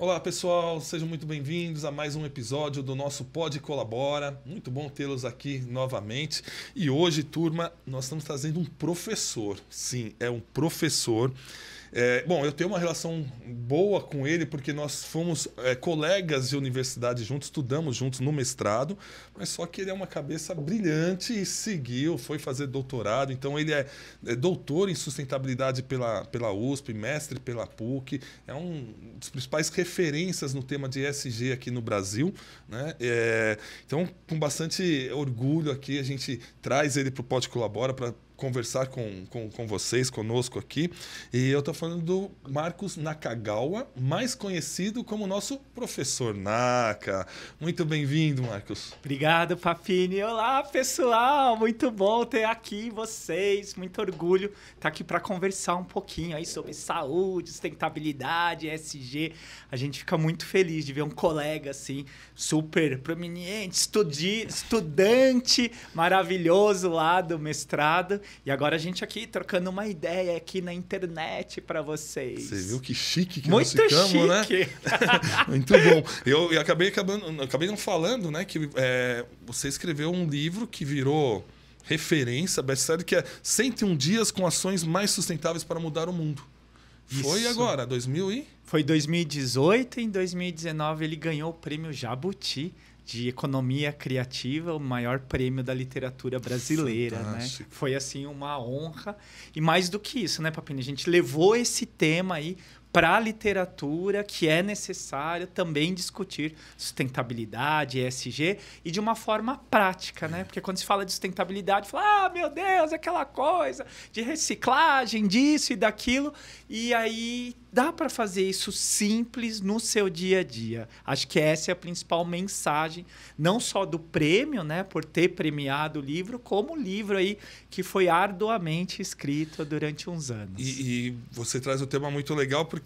Olá pessoal, sejam muito bem-vindos a mais um episódio do nosso Pod Colabora. Muito bom tê-los aqui novamente. E hoje, turma, nós estamos trazendo um professor. Sim, é um professor. Bom, eu tenho uma relação boa com ele porque nós fomos colegas de universidade juntos, estudamos juntos no mestrado, mas só que ele é uma cabeça brilhante e seguiu, foi fazer doutorado. Então ele é doutor em sustentabilidade pela USP, mestre pela PUC, é um dos principais referências no tema de ESG aqui no Brasil, né? Então, com bastante orgulho aqui, a gente traz ele para o Pod Colabora para conversar com vocês, conosco aqui. E eu estou falando do Marcos Nakagawa, mais conhecido como nosso professor Naka. Muito bem-vindo, Marcos. Obrigado, Papini. Olá, pessoal. Muito bom ter aqui vocês. Muito orgulho estar aqui para conversar um pouquinho aí sobre saúde, sustentabilidade, ESG. A gente fica muito feliz de ver um colega assim, super prominente, estudante maravilhoso lá do mestrado. E agora a gente aqui trocando uma ideia aqui na internet para vocês. Você viu que chique que muito nós ficamos, chique, né? Muito bom. Eu acabei não falando, né, que você escreveu um livro que virou referência, best-seller, que é 101 dias com ações mais sustentáveis para mudar o mundo. Isso. Foi agora, 2000 e... Foi 2018 e em 2019 ele ganhou o prêmio Jabuti de Economia Criativa, o maior prêmio da literatura brasileira, né? Foi assim uma honra. E mais do que isso, né, Papini? A gente levou esse tema aí para a literatura, que é necessário também discutir sustentabilidade, ESG, e de uma forma prática, né? Porque quando se fala de sustentabilidade, fala, meu Deus, aquela coisa de reciclagem, disso e daquilo, e aí dá para fazer isso simples no seu dia a dia. Acho que essa é a principal mensagem, não só do prêmio, né, por ter premiado o livro, como o livro aí que foi arduamente escrito durante uns anos. E você traz um tema muito legal porque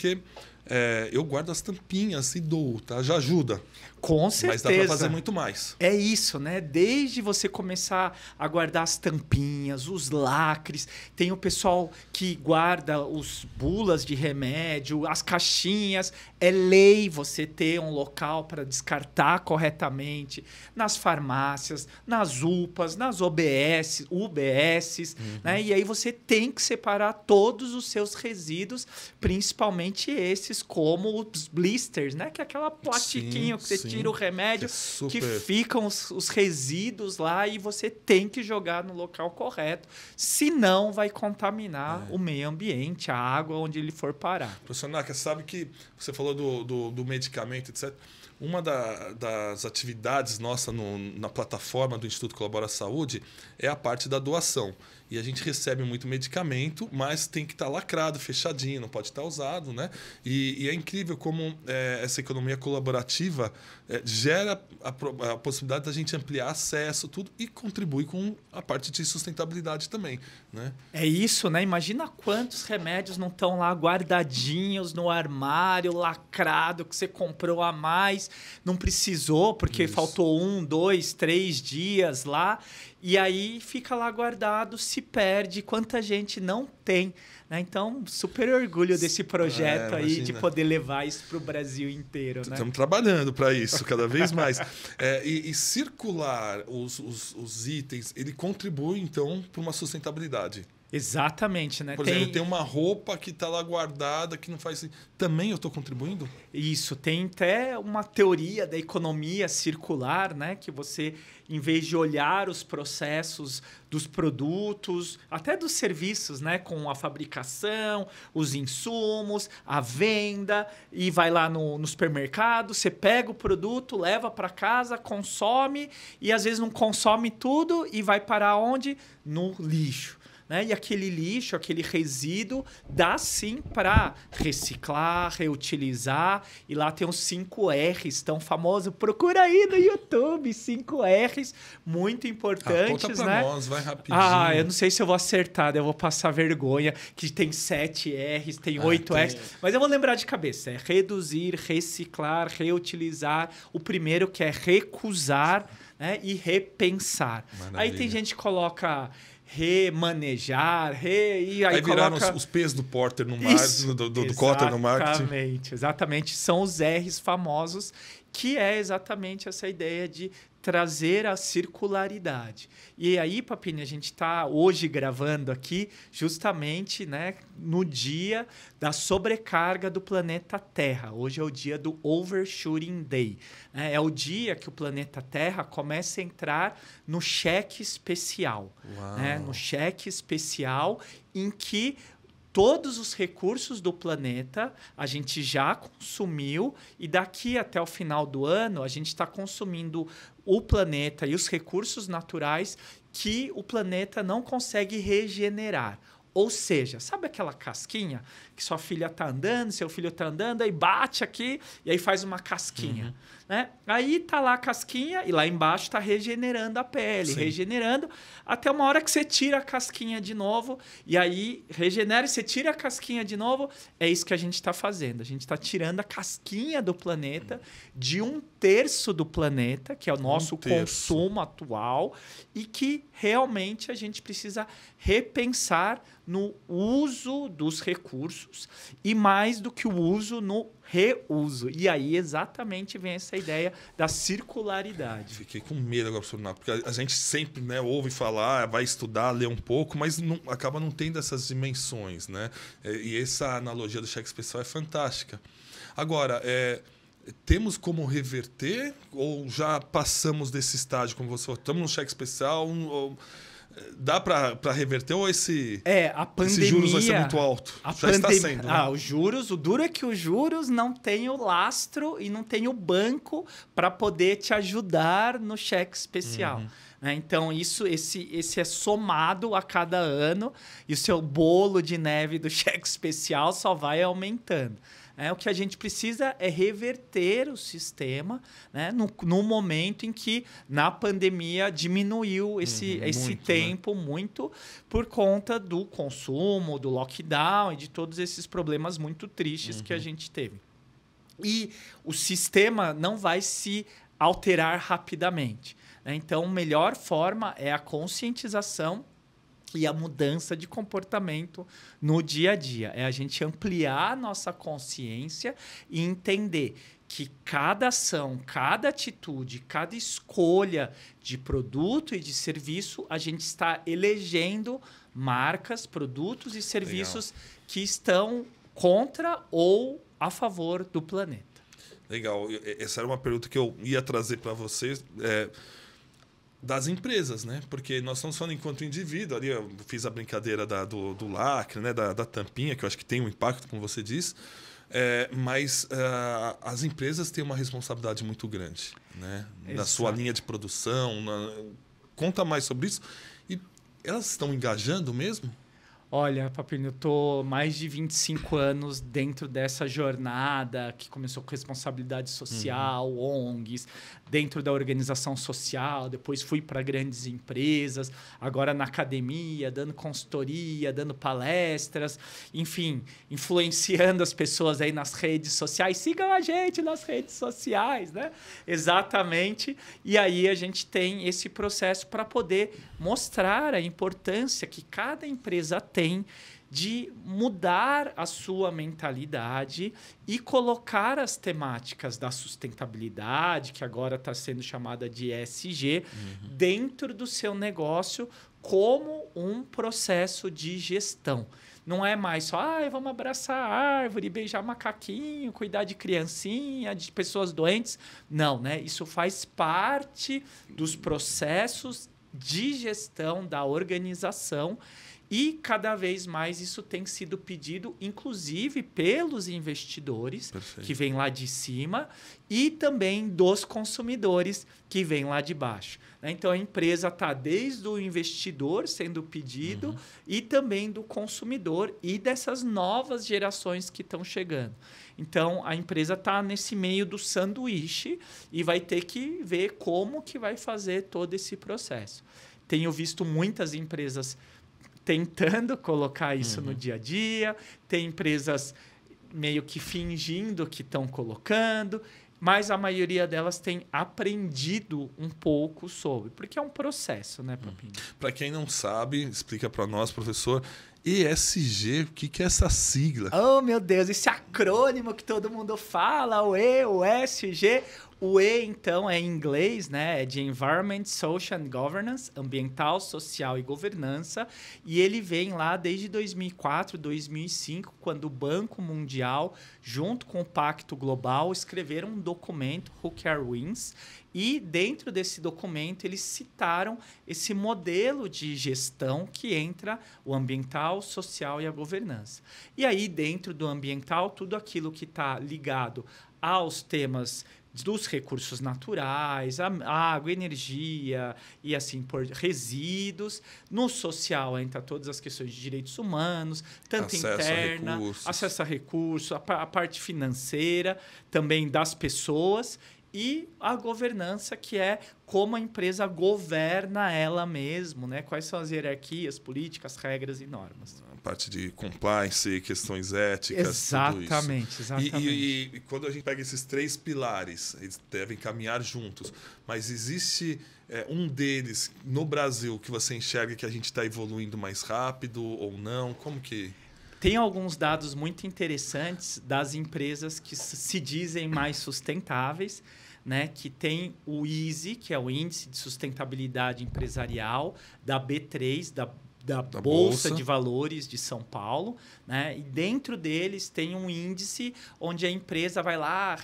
eu guardo as tampinhas e dou, tá? Já ajuda. Com certeza. Mas dá para fazer muito mais. É isso, né? Desde você começar a guardar as tampinhas, os lacres, tem o pessoal que guarda os bulas de remédio, as caixinhas. É lei você ter um local para descartar corretamente nas farmácias, nas UPAs, nas UBSs, né? E aí você tem que separar todos os seus resíduos, principalmente esses como os blisters, né? Que é aquela plastiquinho que você tira o remédio, que ficam os resíduos lá e você tem que jogar no local correto. Senão vai contaminar o meio ambiente, a água onde ele for parar. Professor Naka, sabe que você falou do medicamento, etc. Uma das atividades nossa na plataforma do Instituto Colabora Saúde é a parte da doação. E a gente recebe muito medicamento, mas tem que estar lacrado, fechadinho, não pode estar usado, né? E é incrível como essa economia colaborativa gera a possibilidade da gente ampliar acesso, tudo, e contribui com a parte de sustentabilidade também, né? É isso, né? Imagina quantos remédios não estão lá guardadinhos no armário, lacrado, que você comprou a mais, não precisou, porque faltou 1, 2, 3 dias lá. E aí fica lá guardado, se perde, quanta gente não tem, né? Então, super orgulho desse projeto aí de poder levar isso para o Brasil inteiro, né? Estamos trabalhando para isso cada vez mais. E circular os itens, ele contribui, então, para uma sustentabilidade. Exatamente, né? Por exemplo, tem uma roupa que está lá guardada, que não faz... Também eu estou contribuindo? Isso, tem até uma teoria da economia circular, né? Que você, em vez de olhar os processos dos produtos, até dos serviços, né? Com a fabricação, os insumos, a venda, e vai lá no supermercado, você pega o produto, leva para casa, consome, e às vezes não consome tudo e vai parar onde? No lixo. Né? E aquele lixo, aquele resíduo, dá sim para reciclar, reutilizar. E lá tem os 5 R's tão famosos. Procura aí no YouTube, 5 R's, muito importantes. Conta pra né? nós, vai rapidinho. Eu não sei se eu vou acertar, eu vou passar vergonha, que tem 7 R's, tem 8 R's. Mas eu vou lembrar de cabeça. É reduzir, reciclar, reutilizar. O primeiro que é recusar, né? E repensar. Maravilha. Aí tem gente que coloca remanejar, e aí viraram os P's do Porter no marketing, do Kotter no marketing. Exatamente. São os R's famosos, que é exatamente essa ideia de trazer a circularidade. E aí, Papini, a gente está hoje gravando aqui justamente, né, no dia da sobrecarga do planeta Terra. Hoje é o dia do Overshooting Day. É o dia que o planeta Terra começa a entrar no cheque especial. Né? No cheque especial em que todos os recursos do planeta a gente já consumiu e daqui até o final do ano a gente está consumindo o planeta e os recursos naturais que o planeta não consegue regenerar. Ou seja, sabe aquela casquinha que sua filha está andando, seu filho está andando, aí bate aqui e aí faz uma casquinha. Né? Aí tá lá a casquinha e lá embaixo está regenerando a pele, regenerando, até uma hora que você tira a casquinha de novo e aí regenera e você tira a casquinha de novo. É isso que a gente está fazendo. A gente está tirando a casquinha do planeta de 1/3 do planeta, que é o nosso consumo atual, e que realmente a gente precisa repensar no uso dos recursos e mais do que o uso no reuso. E aí exatamente vem essa ideia da circularidade. Fiquei com medo agora, professor Napo, porque a gente sempre, né, ouve falar, vai estudar, lê um pouco, mas acaba não tendo essas dimensões. Né? E essa analogia do cheque especial é fantástica. Agora, temos como reverter ou já passamos desse estágio, como você falou, estamos no cheque especial, dá para reverter ou esse juros vai ser muito alto? Já está sendo. Né? Os juros, o duro é que os juros não tem o lastro e não tem o banco para poder te ajudar no cheque especial. Então, esse é somado a cada ano e o seu bolo de neve do cheque especial só vai aumentando. O que a gente precisa é reverter o sistema, né, no momento em que, na pandemia, diminuiu esse tempo muito por conta do consumo, do lockdown e de todos esses problemas muito tristes que a gente teve. E o sistema não vai se alterar rapidamente. Né? Então, a melhor forma é a conscientização e a mudança de comportamento no dia a dia. É a gente ampliar a nossa consciência e entender que cada ação, cada atitude, cada escolha de produto e de serviço, a gente está elegendo marcas, produtos e serviços que estão contra ou a favor do planeta. Legal. Essa era uma pergunta que eu ia trazer para vocês. Das empresas, né? Porque nós estamos falando enquanto indivíduo. Ali eu fiz a brincadeira do lacre, né? da tampinha, que eu acho que tem um impacto, como você diz. Mas as empresas têm uma responsabilidade muito grande, né? Na sua linha de produção. Conta mais sobre isso. E elas estão engajando mesmo? Olha, Papini, eu estou mais de 25 anos dentro dessa jornada que começou com responsabilidade social, ONGs, dentro da organização social, depois fui para grandes empresas, agora na academia, dando consultoria, dando palestras, enfim, influenciando as pessoas aí nas redes sociais. Sigam a gente nas redes sociais, né? Exatamente. E aí a gente tem esse processo para poder mostrar a importância que cada empresa tem de mudar a sua mentalidade e colocar as temáticas da sustentabilidade, que agora está sendo chamada de ESG, dentro do seu negócio como um processo de gestão. Não é mais só, vamos abraçar a árvore, beijar macaquinho, cuidar de criancinha, de pessoas doentes. Não, né? Isso faz parte dos processos de gestão da organização. E cada vez mais isso tem sido pedido, inclusive pelos investidores, que vêm lá de cima, e também dos consumidores, que vêm lá de baixo. Então, a empresa está desde o investidor sendo pedido e também do consumidor e dessas novas gerações que estão chegando. Então, a empresa está nesse meio do sanduíche e vai ter que ver como que vai fazer todo esse processo. Tenho visto muitas empresas tentando colocar isso no dia a dia, tem empresas meio que fingindo que estão colocando, mas a maioria delas tem aprendido um pouco sobre, porque é um processo, né, Papini? Para quem não sabe, explica para nós, professor, ESG, o que é essa sigla? Oh, meu Deus, esse acrônimo que todo mundo fala, o E, o S, G. O E, então, é em inglês, né? É de Environment, Social and Governance, ambiental, social e governança. E ele vem lá desde 2004, 2005, quando o Banco Mundial, junto com o Pacto Global, escreveram um documento, Who Care Wins. E dentro desse documento, eles citaram esse modelo de gestão que entra o ambiental, social e a governança. E aí, dentro do ambiental, tudo aquilo que está ligado aos temas dos recursos naturais, a água, energia e assim por resíduos. No social entra todas as questões de direitos humanos, tanto interna, acesso a recursos, a parte financeira, também das pessoas. E a governança, que é como a empresa governa ela mesma, né? Quais são as hierarquias, políticas, regras e normas. A parte de compliance, questões éticas, exatamente, tudo isso. Exatamente. E quando a gente pega esses 3 pilares, eles devem caminhar juntos. Mas existe um deles no Brasil que você enxerga que a gente está evoluindo mais rápido ou não? Como que... Tem alguns dados muito interessantes das empresas que se dizem mais sustentáveis, né? Que tem o ISE, que é o Índice de Sustentabilidade Empresarial, da B3, da Bolsa de Valores de São Paulo, né? E dentro deles tem um índice onde a empresa vai lá,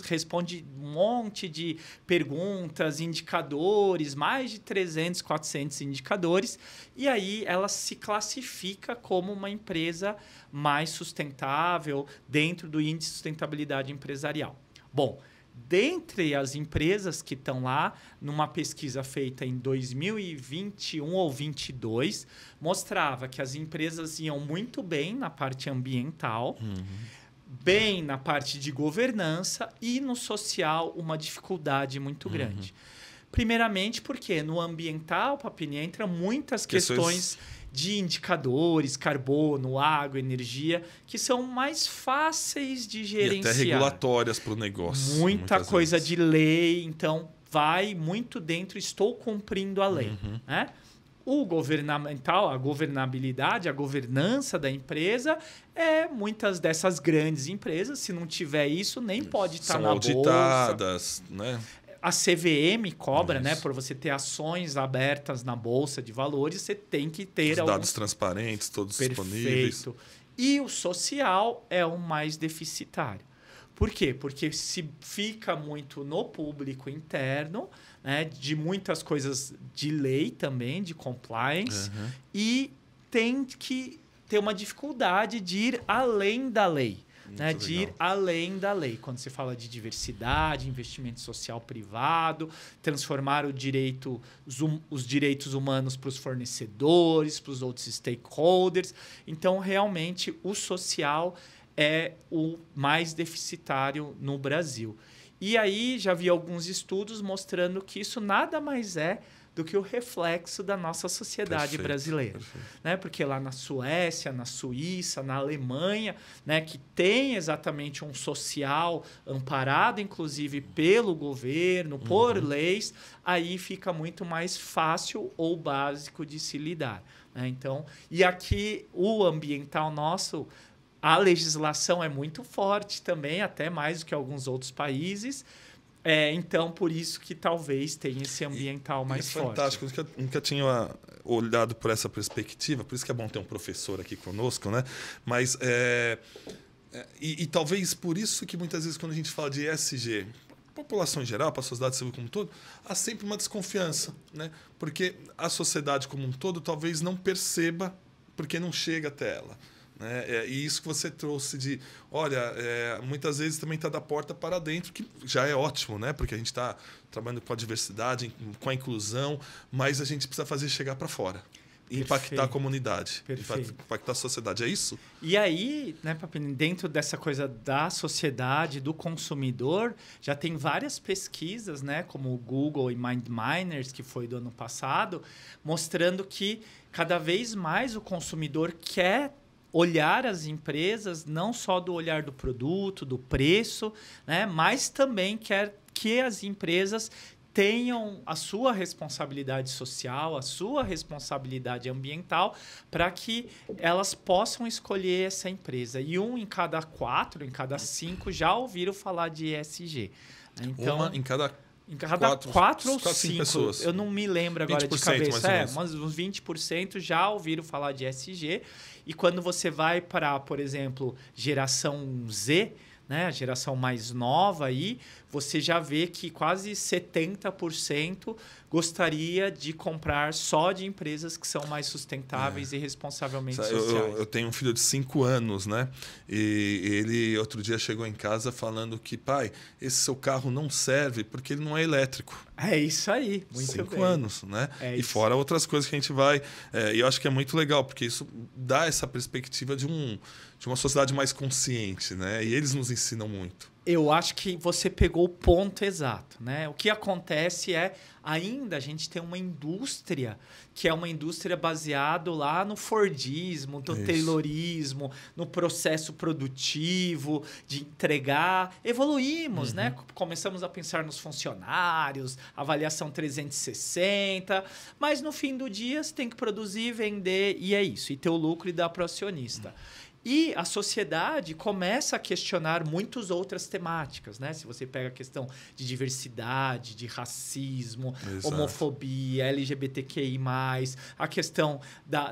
responde um monte de perguntas, indicadores, mais de 300, 400 indicadores, e aí ela se classifica como uma empresa mais sustentável dentro do Índice de Sustentabilidade Empresarial. Bom, dentre as empresas que estão lá, numa pesquisa feita em 2021 ou 2022, mostrava que as empresas iam muito bem na parte ambiental, bem na parte de governança e no social uma dificuldade muito grande. Primeiramente porque no ambiental, Papini, entra muitas questões de indicadores, carbono, água, energia, que são mais fáceis de gerenciar. E até regulatórias para o negócio. Muita coisa de lei, então vai muito dentro, estou cumprindo a lei. Né? O governamental, a governabilidade, a governança da empresa muitas dessas grandes empresas, se não tiver isso, nem pode estar na bolsa. São auditadas, né? A CVM cobra, né, por você ter ações abertas na Bolsa de Valores, você tem que ter... Os dados transparentes, todos disponíveis. E o social é o mais deficitário. Por quê? Porque se fica muito no público interno, né, de muitas coisas de lei também, de compliance, e tem que ter uma dificuldade de ir além da lei. Né, de ir além da lei. Quando você fala de diversidade, investimento social privado, transformar os direitos humanos para os fornecedores, para os outros stakeholders. Então, realmente, o social é o mais deficitário no Brasil. E aí, já vi alguns estudos mostrando que isso nada mais é do que o reflexo da nossa sociedade brasileira. Né? Porque lá na Suécia, na Suíça, na Alemanha, né, que tem exatamente um social amparado, inclusive, pelo governo, por leis, aí fica muito mais fácil ou básico de se lidar. Né? Então, e aqui, o ambiental nosso, a legislação é muito forte também, até mais do que alguns outros países. Então, por isso que talvez tenha esse ambiental mais forte. Fantástico. Eu nunca tinha olhado por essa perspectiva, por isso que é bom ter um professor aqui conosco, né? Mas, e talvez por isso que muitas vezes quando a gente fala de ESG, população em geral, para a sociedade civil como um todo, há sempre uma desconfiança, né? Porque a sociedade como um todo talvez não perceba porque não chega até ela. E isso que você trouxe de... Olha, muitas vezes também está da porta para dentro, que já é ótimo, né? Porque a gente está trabalhando com a diversidade, com a inclusão, mas a gente precisa fazer chegar para fora. Impactar a comunidade, impactar a sociedade. É isso? E aí, né, Papini, dentro dessa coisa da sociedade, do consumidor, já tem várias pesquisas, né, como o Google e MindMiners, que foi do ano passado, mostrando que cada vez mais o consumidor quer olhar as empresas não só do olhar do produto, do preço, né? Mas também quer que as empresas tenham a sua responsabilidade social, a sua responsabilidade ambiental, para que elas possam escolher essa empresa. E 1 em cada 4, em cada 5 já ouviram falar de ESG. Então, uma em cada 4 ou 5 pessoas. Eu não me lembro agora de cabeça. Mas uns 20% já ouviram falar de ESG. E quando você vai para, por exemplo, geração Z, né, a geração mais nova aí, você já vê que quase 70% gostaria de comprar só de empresas que são mais sustentáveis e responsavelmente sociais. Eu tenho um filho de 5 anos, né? E ele outro dia chegou em casa falando que, pai, esse seu carro não serve porque ele não é elétrico. É isso aí, muito 5 bem. anos, né? É e isso. fora outras coisas que a gente vai... E eu acho que é muito legal, porque isso dá essa perspectiva de uma sociedade mais consciente, né? E eles nos ensinam muito. Eu acho que você pegou o ponto exato, né? O que acontece é, ainda a gente tem uma indústria que é uma indústria baseada lá no Fordismo, no Taylorismo, no processo produtivo, de entregar. Evoluímos, né? Começamos a pensar nos funcionários, avaliação 360, mas no fim do dia você tem que produzir, vender e é isso. E ter o lucro e dar para o acionista. E a sociedade começa a questionar muitas outras temáticas, né? Se você pega a questão de diversidade, de racismo, homofobia, LGBTQI+, a questão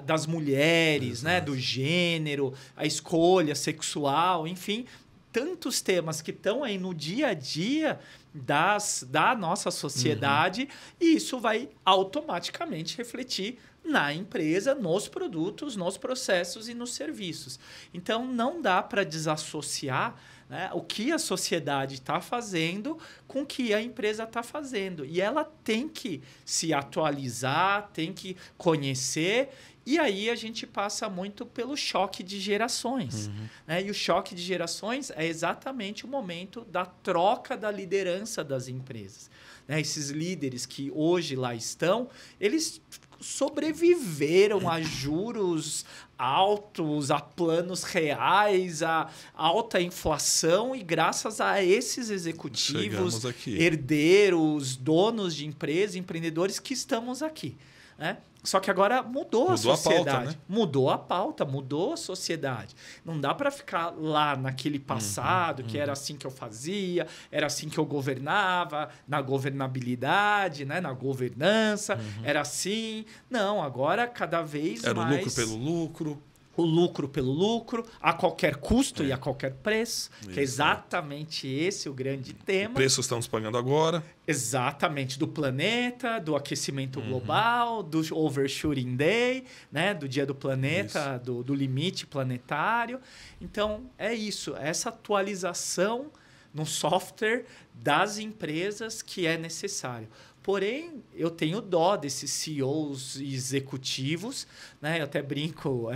das mulheres, né? Do gênero, a escolha sexual, enfim, tantos temas que estão aí no dia a dia da nossa sociedade, e isso vai automaticamente refletir na empresa, nos produtos, nos processos e nos serviços. Então, não dá para desassociar, né, o que a sociedade está fazendo com o que a empresa está fazendo. E ela tem que se atualizar, tem que conhecer. E aí a gente passa muito pelo choque de gerações. Né? E o choque de gerações é exatamente o momento da troca da liderança das empresas. Né? Esses líderes que hoje lá estão, eles sobreviveram a juros altos, a planos reais, a alta inflação, e graças a esses executivos, herdeiros, donos de empresas, empreendedores que estamos aqui. Né? Só que agora mudou a sociedade. A pauta, né? Mudou a pauta, mudou a sociedade. Não dá para ficar lá naquele passado que era assim que eu fazia, era assim que eu governava, na governabilidade, né? Na governança, era assim. Não, agora cada vez mais... Era o lucro pelo lucro. O lucro pelo lucro, a qualquer custo e a qualquer preço, que é exatamente esse o grande tema. O preço estamos pagando agora. Exatamente, do planeta, do aquecimento global, do Overshooting Day, né? Do dia do planeta, do limite planetário. Então, é isso, essa atualização no software das empresas que é necessário. Porém, eu tenho dó desses CEOs e executivos, né? Eu até brinco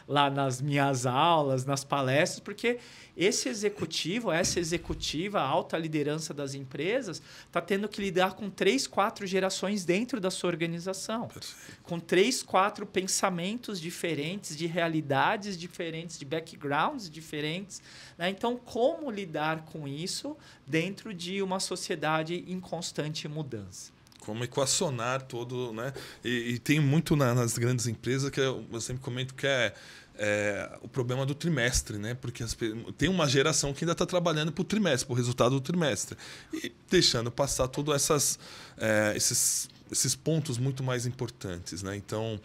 lá nas minhas aulas, nas palestras, porque esse executivo, essa executiva, a alta liderança das empresas, está tendo que lidar com 3, 4 gerações dentro da sua organização. Perfeito. Com 3, 4 pensamentos diferentes, de realidades diferentes, de backgrounds diferentes. Né? Então, como lidar com isso dentro de uma sociedade em constante mudança? Como equacionar todo, né? E tem muito nas grandes empresas que eu sempre comento que é o problema do trimestre, né? Porque tem uma geração que ainda está trabalhando para o trimestre, para o resultado do trimestre, e deixando passar todos esses pontos muito mais importantes, né? Então,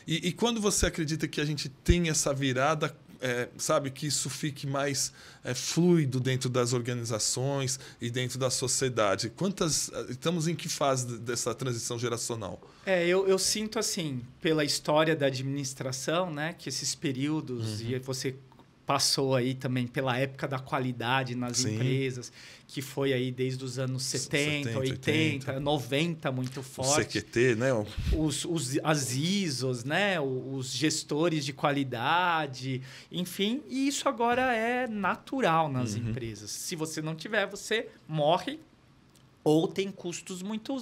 e quando você acredita que a gente tem essa virada, sabe, que isso fique mais fluido dentro das organizações e dentro da sociedade? Estamos em que fase dessa transição geracional? Eu sinto assim, pela história da administração, né, que esses períodos, e você passou aí também pela época da qualidade nas empresas, que foi aí desde os anos 70, 80, 90, muito forte. O CQT, né? As ISOs, né? Os gestores de qualidade, enfim. E isso agora é natural nas empresas. Se você não tiver, você morre ou tem custos muito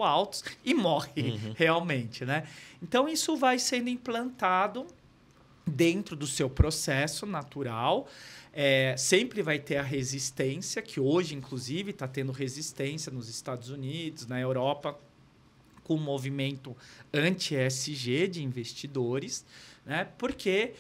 altos e morre realmente, né? Então, isso vai sendo implantado dentro do seu processo natural. Sempre vai ter a resistência, que hoje, inclusive, está tendo resistência nos Estados Unidos, na Europa, com o movimento anti-ESG de investidores, né? Porque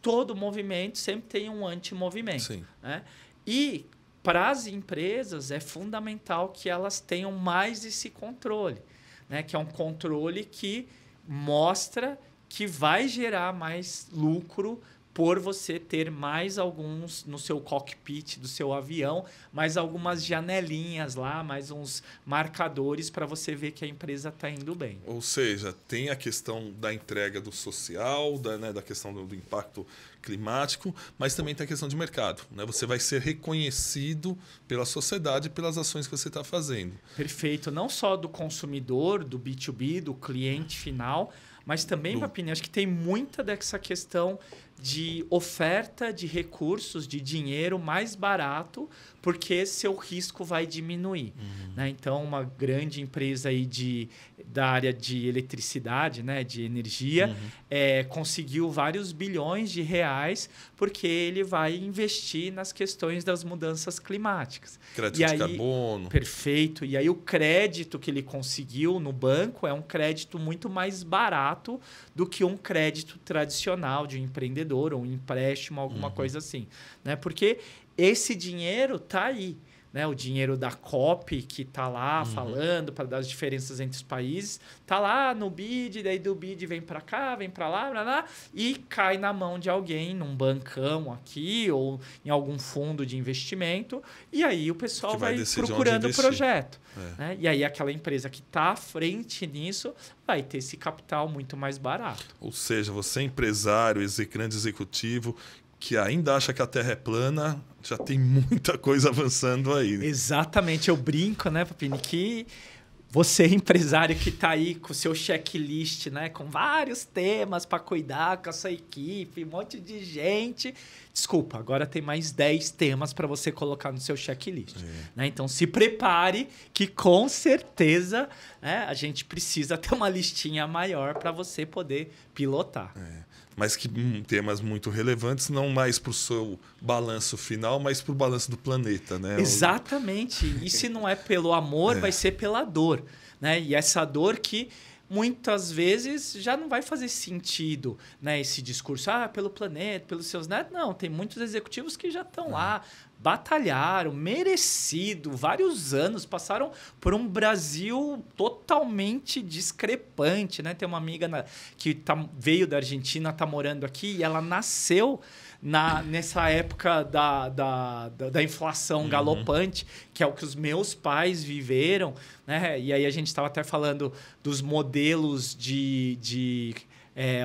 todo movimento sempre tem um anti-movimento. Né? E para as empresas é fundamental que elas tenham mais esse controle, né? Que é um controle que mostra que vai gerar mais lucro por você ter mais alguns no seu cockpit do seu avião, mais algumas janelinhas lá, mais uns marcadores para você ver que a empresa está indo bem. Ou seja, tem a questão da entrega do social, da questão do impacto climático, mas também tem a questão de mercado. Né? Você vai ser reconhecido pela sociedade pelas ações que você está fazendo. Perfeito. Não só do consumidor, do B2B, do cliente final, mas também, Papini, acho que tem muita dessa questão de oferta de recursos, de dinheiro mais barato, porque seu risco vai diminuir. Né? Então, uma grande empresa aí da área de eletricidade, né? De energia, conseguiu vários bilhões de reais porque ele vai investir nas questões das mudanças climáticas. Crédito de carbono. Perfeito. E aí o crédito que ele conseguiu no banco é um crédito muito mais barato do que um crédito tradicional de um empreendedor ou um empréstimo, alguma coisa assim. Né? Porque esse dinheiro está aí. Né? O dinheiro da COP, que está lá falando das diferenças entre os países, está lá no BID, daí do BID vem para cá, vem para lá, e cai na mão de alguém, num bancão aqui ou em algum fundo de investimento, e aí o pessoal vai procurando o projeto. Né? E aí aquela empresa que está à frente nisso vai ter esse capital muito mais barato. Ou seja, você é empresário, grande executivo, que ainda acha que a Terra é plana, já tem muita coisa avançando aí. Né? Exatamente. Eu brinco, né, Papini, que você, empresário que está aí com o seu checklist, né, com vários temas para cuidar com a sua equipe, um monte de gente. Desculpa, agora tem mais 10 temas para você colocar no seu checklist. Né? Então, se prepare que, com certeza, né, a gente precisa ter uma listinha maior para você poder pilotar. Mas que temas muito relevantes, não mais para o seu balanço final, mas para o balanço do planeta. Né? Exatamente. E se não é pelo amor, vai ser pela dor. Né? E essa dor que muitas vezes já não vai fazer sentido, né? Esse discurso, pelo planeta, pelos seus netos. Não, tem muitos executivos que já estão lá, batalharam, merecido, vários anos, passaram por um Brasil totalmente discrepante. Né? Tem uma amiga que veio da Argentina, está morando aqui, e ela nasceu nessa época da inflação galopante, que é o que os meus pais viveram. Né? E aí a gente estava até falando dos modelos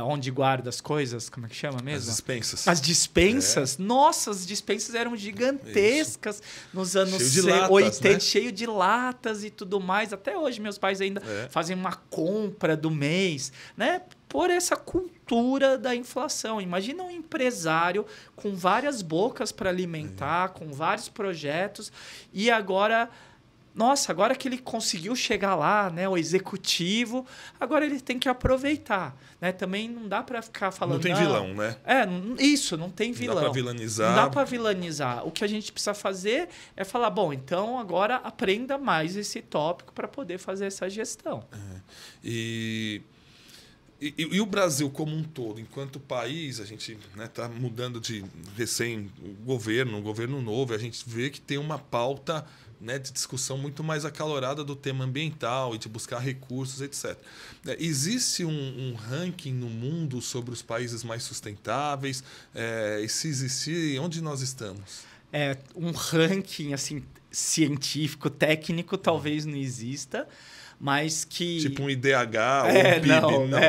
onde guarda as coisas, como é que chama mesmo? As dispensas. As dispensas? Nossa, as dispensas eram gigantescas nos anos 80, né? Cheio de latas e tudo mais. Até hoje meus pais ainda fazem uma compra do mês, né? Por essa cultura da inflação. Imagina um empresário com várias bocas para alimentar, com vários projetos, e agora... Nossa, agora que ele conseguiu chegar lá, né, o executivo, agora ele tem que aproveitar. Né? Também não dá para ficar falando... Não tem vilão, né? Isso, não tem vilão. Não dá para vilanizar. Não dá para vilanizar. O que a gente precisa fazer é falar, bom, então agora aprenda mais esse tópico para poder fazer essa gestão. E o Brasil como um todo, enquanto país, a gente está mudando de governo novo, a gente vê que tem uma pauta... Né, de discussão muito mais acalorada do tema ambiental e de buscar recursos, etc. Existe um ranking no mundo sobre os países mais sustentáveis? E se existir, onde nós estamos? Um ranking assim, científico, técnico, talvez não exista, mas que... Tipo um IDH ou PIB, não.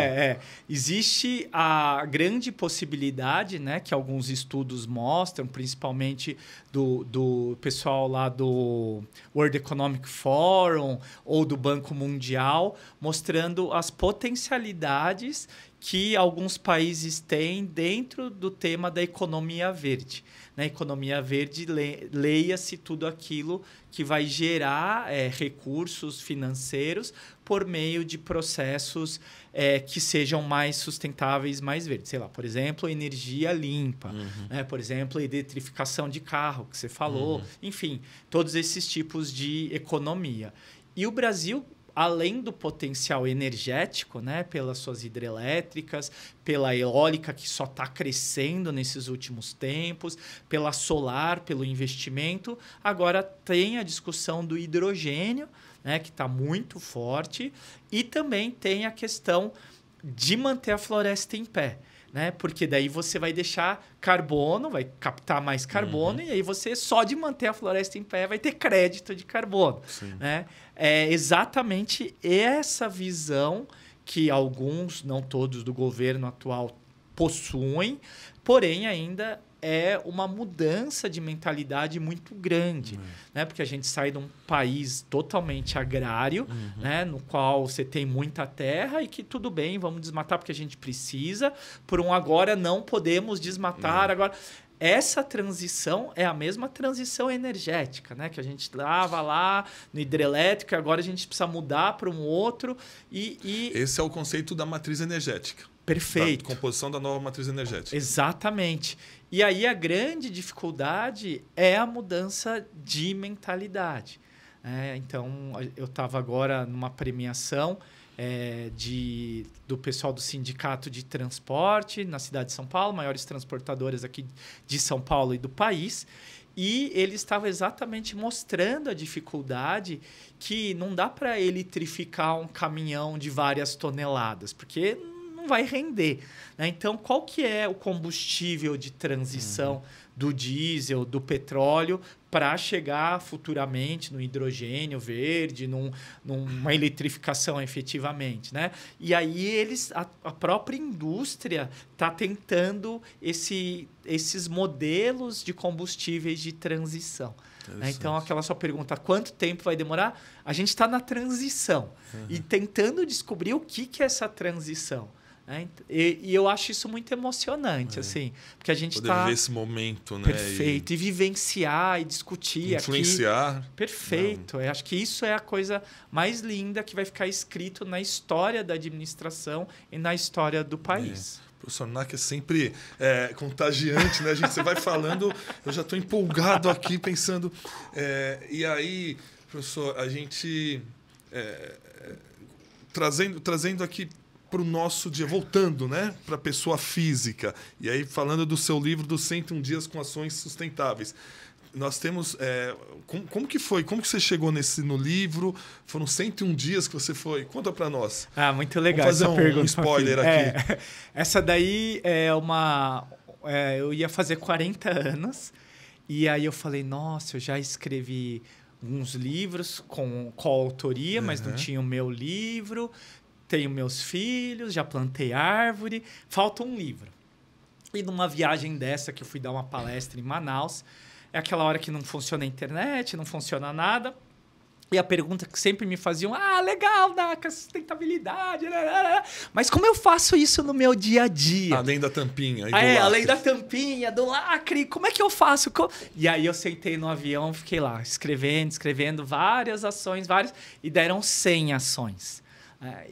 Existe a grande possibilidade, né, que alguns estudos mostram, principalmente do pessoal lá do World Economic Forum ou do Banco Mundial, mostrando as potencialidades que alguns países têm dentro do tema da economia verde. Na economia verde, leia-se tudo aquilo que vai gerar recursos financeiros por meio de processos que sejam mais sustentáveis, mais verdes. Sei lá, por exemplo, energia limpa, né? Por exemplo, eletrificação de carro, que você falou. Enfim, todos esses tipos de economia. E o Brasil, além do potencial energético, né, pelas suas hidrelétricas, pela eólica, que só está crescendo nesses últimos tempos, pela solar, pelo investimento, agora tem a discussão do hidrogênio, né, que está muito forte, e também tem a questão de manter a floresta em pé. Né? Porque daí você vai deixar carbono, vai captar mais carbono, e aí você, só de manter a floresta em pé, vai ter crédito de carbono. Né? É exatamente essa visão que alguns, não todos, do governo atual possuem, porém ainda é uma mudança de mentalidade muito grande, né? Porque a gente sai de um país totalmente agrário, né? No qual você tem muita terra e que tudo bem, vamos desmatar porque a gente precisa, por um agora não podemos desmatar, agora... Essa transição é a mesma transição energética, né? Que a gente estava lá no hidrelétrico e agora a gente precisa mudar para um outro. Esse é o conceito da matriz energética. Perfeito. Da composição da nova matriz energética. Exatamente. E aí a grande dificuldade é a mudança de mentalidade. Então, eu estava agora numa premiação do pessoal do Sindicato de Transporte na cidade de São Paulo, maiores transportadoras aqui de São Paulo e do país, e ele estava exatamente mostrando a dificuldade que não dá para eletrificar um caminhão de várias toneladas, porque não vai render. Né? Então, qual que é o combustível de transição do diesel, do petróleo, para chegar futuramente no hidrogênio verde, numa eletrificação efetivamente, né? E aí a própria indústria está tentando esses modelos de combustíveis de transição. Né? Então, aquela sua pergunta, quanto tempo vai demorar? A gente está na transição e tentando descobrir o que é essa transição. E eu acho isso muito emocionante, assim, porque a gente está... Poder viver esse momento, né? Perfeito. E vivenciar e discutir. Influenciar. Aqui. Perfeito. Eu acho que isso é a coisa mais linda que vai ficar escrito na história da administração e na história do país. O professor Nack é sempre contagiante, né? Você vai falando, eu já estou empolgado aqui pensando... e aí, professor, a gente... trazendo aqui... para o nosso dia, voltando, né, para a pessoa física. E aí, falando do seu livro dos 101 Dias com Ações Sustentáveis. Nós temos... como que foi? Como que você chegou no livro? Foram 101 dias que você foi? Conta para nós. Muito legal essa pergunta. Vamos fazer um spoiler aqui. Essa daí é uma... eu ia fazer 40 anos. E aí eu falei, nossa, eu já escrevi uns livros com autoria, mas não tinha o meu livro... Tenho meus filhos, já plantei árvore, falta um livro. E numa viagem dessa que eu fui dar uma palestra em Manaus, é aquela hora que não funciona a internet, não funciona nada. E a pergunta que sempre me faziam, legal, Nack, sustentabilidade, mas como eu faço isso no meu dia a dia? Além da tampinha. Além da tampinha, do lacre, como é que eu faço? E aí eu sentei no avião, fiquei lá, escrevendo várias ações, e deram 100 ações.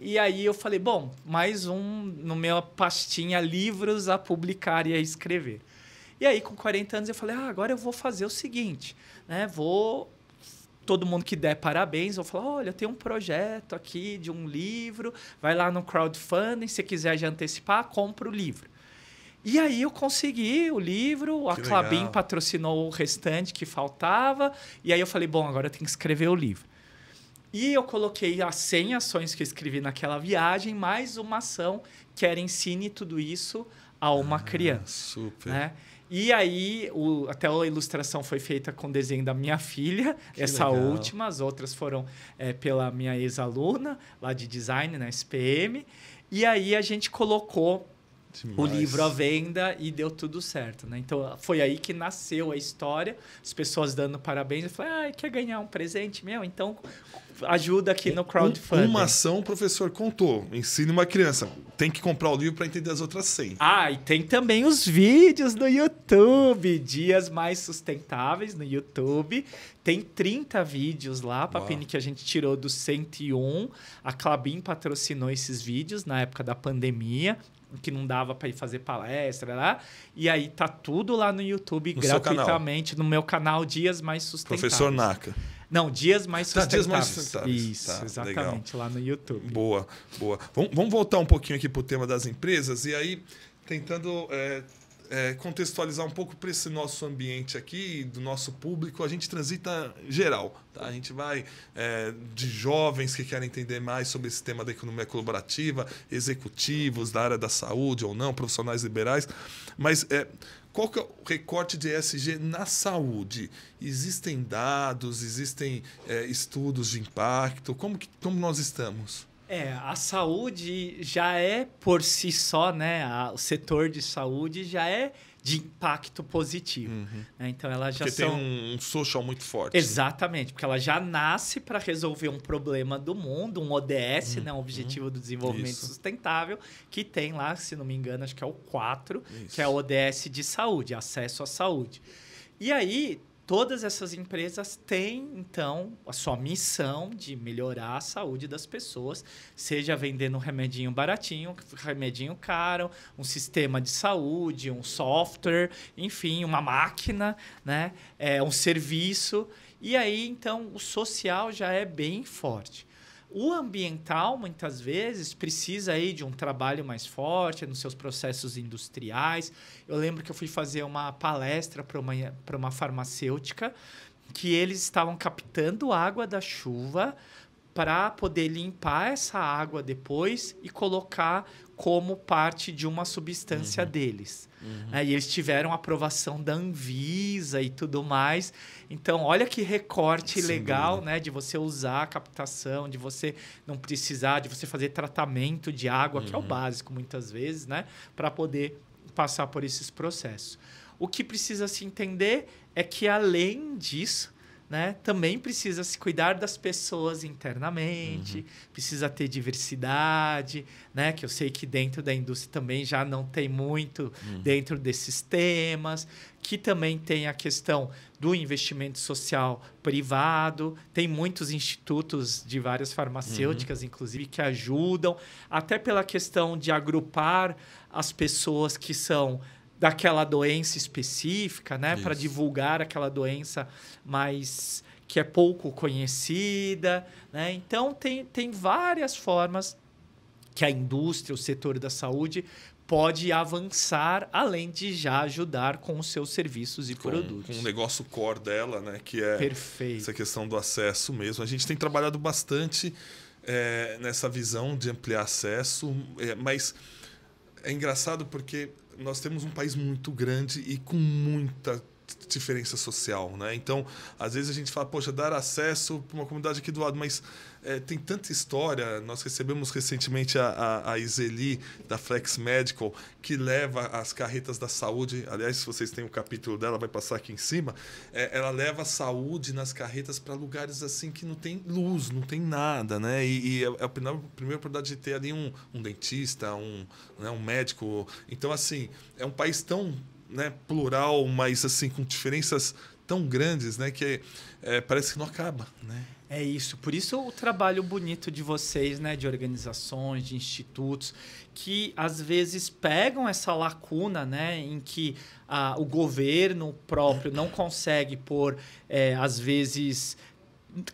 E aí eu falei, bom, mais um no meu pastinha, livros a publicar e a escrever. E aí, com 40 anos, eu falei, agora eu vou fazer o seguinte, né? Todo mundo que der parabéns, vou falar, olha, eu tenho um projeto aqui de um livro, vai lá no crowdfunding, se quiser já antecipar, compra o livro. E aí eu consegui o livro, a Klabin patrocinou o restante que faltava, e aí eu falei, bom, agora eu tenho que escrever o livro. E eu coloquei as 100 ações que eu escrevi naquela viagem, mais uma ação que era ensine tudo isso a uma criança. Super. Né? E aí, até a ilustração foi feita com o desenho da minha filha, essa legal. Última. As outras foram pela minha ex-aluna, lá de design, na SPM. E aí a gente colocou o livro à venda e deu tudo certo, né? Então, foi aí que nasceu a história. As pessoas dando parabéns. Eu falei, quer ganhar um presente meu? Então, ajuda aqui no crowdfunding. Uma ação, o professor contou. Ensine uma criança. Tem que comprar o livro para entender as outras 100. E tem também os vídeos no YouTube. Dias Mais Sustentáveis no YouTube. Tem 30 vídeos lá, Papini, que a gente tirou do 101. A Klabin patrocinou esses vídeos na época da pandemia, que não dava para ir fazer palestra lá. E aí tá tudo lá no YouTube, gratuitamente, no meu canal Dias Mais Sustentáveis. Professor Naka. Não, Dias Mais Sustentáveis. Dias Mais Sustentáveis. Isso, exatamente, legal. Lá no YouTube. Boa. Vamos voltar um pouquinho aqui para o tema das empresas e aí tentando contextualizar um pouco para esse nosso ambiente aqui, do nosso público. A gente transita geral. Tá? A gente vai de jovens que querem entender mais sobre esse tema da economia colaborativa, executivos da área da saúde ou não, profissionais liberais. Mas qual que é o recorte de ESG na saúde? Existem dados, existem estudos de impacto? Como nós estamos? A saúde já é por si só, né? O setor de saúde já é de impacto positivo. Né? Então, ela já tem um social muito forte. Exatamente, porque ela já nasce para resolver um problema do mundo, um ODS, né? Um Objetivo do Desenvolvimento Sustentável, que tem lá, se não me engano, acho que é o 4, que é o ODS de saúde, acesso à saúde. E aí, todas essas empresas têm, então, a sua missão de melhorar a saúde das pessoas, seja vendendo um remedinho baratinho, remedinho caro, um sistema de saúde, um software, enfim, uma máquina, né? Um serviço. E aí, então, o social já é bem forte. O ambiental, muitas vezes, precisa aí de um trabalho mais forte nos seus processos industriais. Eu lembro que eu fui fazer uma palestra para uma farmacêutica que eles estavam captando água da chuva para poder limpar essa água depois e colocar como parte de uma substância deles. E eles tiveram aprovação da Anvisa e tudo mais. Então, olha que recorte legal, né? De você usar a captação, de você não precisar, de você fazer tratamento de água, que é o básico muitas vezes, né? Para poder passar por esses processos. O que precisa se entender é que, além disso, né, também precisa se cuidar das pessoas internamente, precisa ter diversidade, né, que eu sei que dentro da indústria também já não tem muito dentro desses temas, que também tem a questão do investimento social privado, tem muitos institutos de várias farmacêuticas, inclusive, que ajudam, até pela questão de agrupar as pessoas que são daquela doença específica, né? Para divulgar aquela doença mais que é pouco conhecida, né? Então, tem várias formas que a indústria, o setor da saúde, pode avançar, além de já ajudar com os seus serviços e produtos. Com o negócio core dela, né? Que é essa questão do acesso mesmo. A gente tem trabalhado bastante nessa visão de ampliar acesso, mas é engraçado porque nós temos um país muito grande e com muita diferença social, né? Então, às vezes a gente fala, poxa, dar acesso para uma comunidade aqui do lado, mas tem tanta história. Nós recebemos recentemente a Iseli, da Flex Medical, que leva as carretas da saúde. Aliás, se vocês têm o capítulo dela, vai passar aqui em cima. Ela leva a saúde nas carretas para lugares assim que não tem luz, não tem nada, né? E é a primeira oportunidade de ter ali um dentista, um médico. Então, assim, é um país tão, né, plural, mas assim com diferenças tão grandes, né, que parece que não acaba, né? É isso. Por isso o trabalho bonito de vocês, né, de organizações, de institutos, que às vezes pegam essa lacuna, né, em que o governo próprio não consegue pôr, às vezes,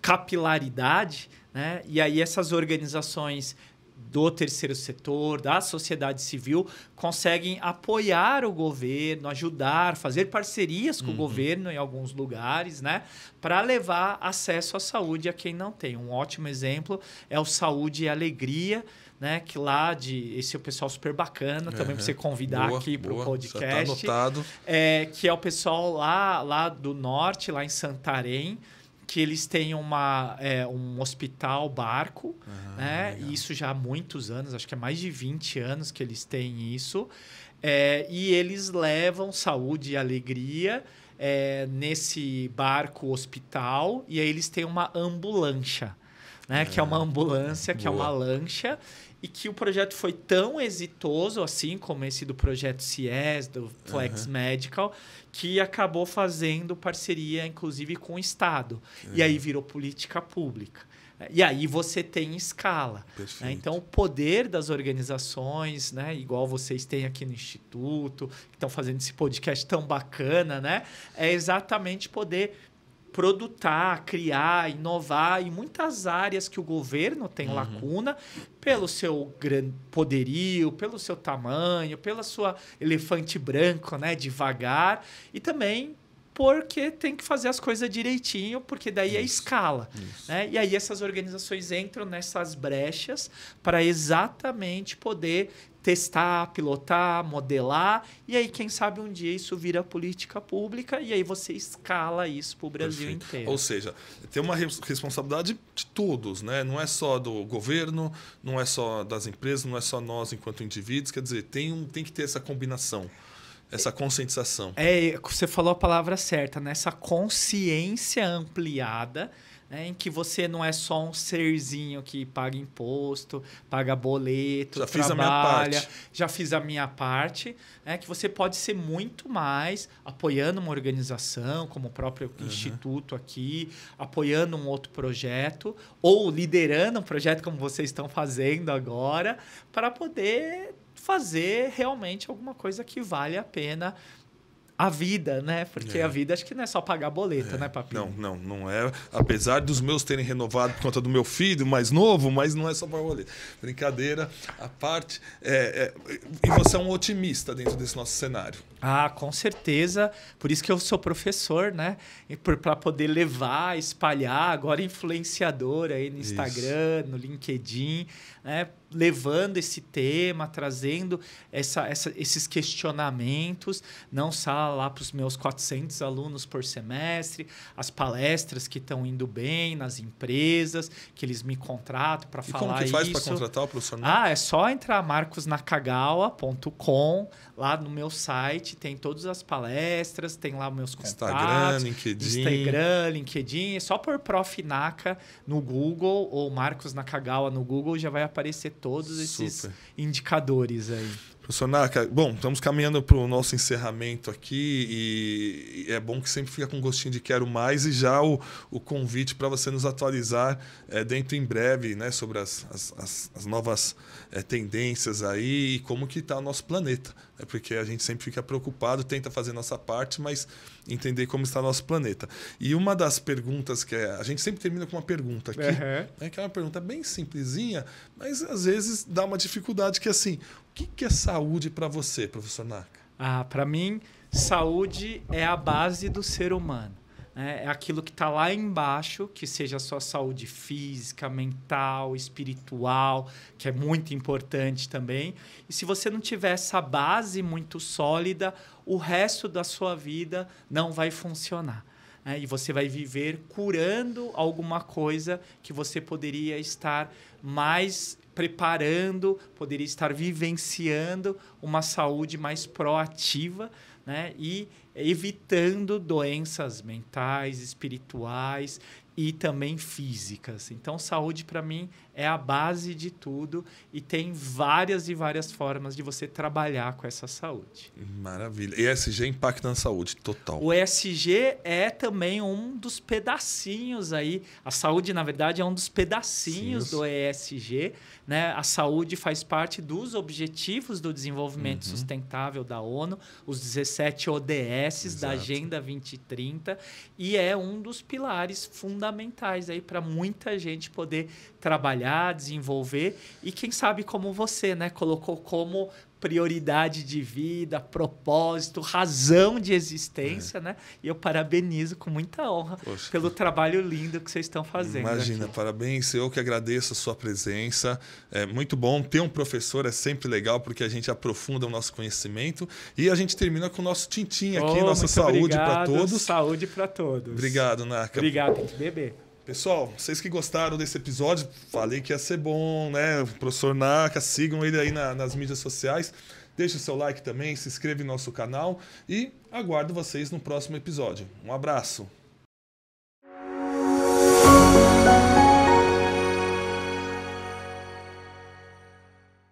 capilaridade, né? E aí essas organizações do terceiro setor, da sociedade civil, conseguem apoiar o governo, ajudar, fazer parcerias com o governo em alguns lugares, né, para levar acesso à saúde a quem não tem. Um ótimo exemplo é o Saúde e Alegria, né, que lá esse é o pessoal super bacana, também para você convidar aqui para o podcast. Já tá anotado. Que é o pessoal lá do norte, lá em Santarém, que eles têm um hospital barco, né? E isso já há muitos anos, acho que é mais de 20 anos que eles têm isso. E eles levam saúde e alegria nesse barco hospital, e aí eles têm uma ambulância, né? Que é uma ambulância, que é uma lancha, e que o projeto foi tão exitoso, assim como esse do projeto CIES, do Flex Medical, que acabou fazendo parceria, inclusive, com o Estado. E aí virou política pública. E aí você tem escala. Né? Então, o poder das organizações, né? Igual vocês têm aqui no Instituto, que estão fazendo esse podcast tão bacana, né? É exatamente poder produtar, criar, inovar em muitas áreas que o governo tem lacuna, pelo seu grande poderio, pelo seu tamanho, pela sua elefante branco, né? Devagar, e também porque tem que fazer as coisas direitinho, porque daí é escala. Né? E aí essas organizações entram nessas brechas para exatamente poder testar, pilotar, modelar, e aí, quem sabe, um dia isso vira política pública, e aí você escala isso para o Brasil inteiro. Ou seja, tem uma responsabilidade de todos, né? Não é só do governo, não é só das empresas, não é só nós enquanto indivíduos, quer dizer, tem que ter essa combinação. Essa conscientização. Você falou a palavra certa, né? Essa consciência ampliada, né? Em que você não é só um serzinho que paga imposto, paga boleto, trabalha. Já fiz a minha parte. Né? Que você pode ser muito mais apoiando uma organização, como o próprio Instituto aqui, apoiando um outro projeto, ou liderando um projeto como vocês estão fazendo agora, para poder fazer realmente alguma coisa que vale a pena a vida, né? Porque a vida acho que não é só pagar boleto, né, Papinho? Não é. Apesar dos meus terem renovado por conta do meu filho mais novo, mas não é só pagar boleto. Brincadeira à parte. E você é um otimista dentro desse nosso cenário. Ah, com certeza. Por isso que eu sou professor, né? Para poder levar, espalhar, agora influenciador aí no Instagram, no LinkedIn, né? Levando esse tema, trazendo esses questionamentos, não só lá para os meus 400 alunos por semestre, as palestras que estão indo bem nas empresas, que eles me contratam para falar isso. Como que faz para contratar o professor? É só entrar marcosnakagawa.com, lá no meu site tem todas as palestras, tem lá meus contatos. Instagram, LinkedIn. É só por Prof. Naka no Google ou Marcos Nakagawa no Google, já vai aparecer todos esses indicadores aí. Professor Naka, bom, estamos caminhando para o nosso encerramento aqui e é bom que sempre fica com gostinho de quero mais e já o convite para você nos atualizar dentro em breve, né, sobre as novas tendências aí e como que está o nosso planeta. Porque a gente sempre fica preocupado, tenta fazer nossa parte, mas entender como está nosso planeta. E uma das perguntas a gente sempre termina com uma pergunta aqui, que é uma pergunta bem simplesinha, mas às vezes dá uma dificuldade que é assim, o que é saúde para você, professor Naka? Para mim, saúde é a base do ser humano. É aquilo que está lá embaixo, que seja a sua saúde física, mental, espiritual, que é muito importante também. E se você não tiver essa base muito sólida, o resto da sua vida não vai funcionar. E você vai viver curando alguma coisa que você poderia estar mais preparando, poderia estar vivenciando uma saúde mais proativa, né? E evitando doenças mentais, espirituais e também físicas. Então, saúde, para mim, é a base de tudo e tem várias e várias formas de você trabalhar com essa saúde. Maravilha. ESG impacta na saúde, total. O ESG é também um dos pedacinhos aí. A saúde, na verdade, é um dos pedacinhos do ESG. Né? A saúde faz parte dos Objetivos do Desenvolvimento Sustentável da ONU, os 17 ODS da Agenda 2030, e é um dos pilares fundamentais aí para muita gente poder trabalhar, desenvolver e quem sabe como você, né, colocou como prioridade de vida, propósito, razão de existência, né? E eu parabenizo com muita honra pelo trabalho lindo que vocês estão fazendo. Imagina, aqui. Parabéns. Eu que agradeço a sua presença. É muito bom ter um professor, é sempre legal, porque a gente aprofunda o nosso conhecimento e a gente termina com o nosso tintim aqui, nossa saúde para todos. Saúde para todos. Obrigado, Naka. Obrigado, tem que beber. Pessoal, vocês que gostaram desse episódio, falei que ia ser bom, né? O professor Naka, sigam ele aí nas mídias sociais. Deixe o seu like também, se inscreva no nosso canal e aguardo vocês no próximo episódio. Um abraço!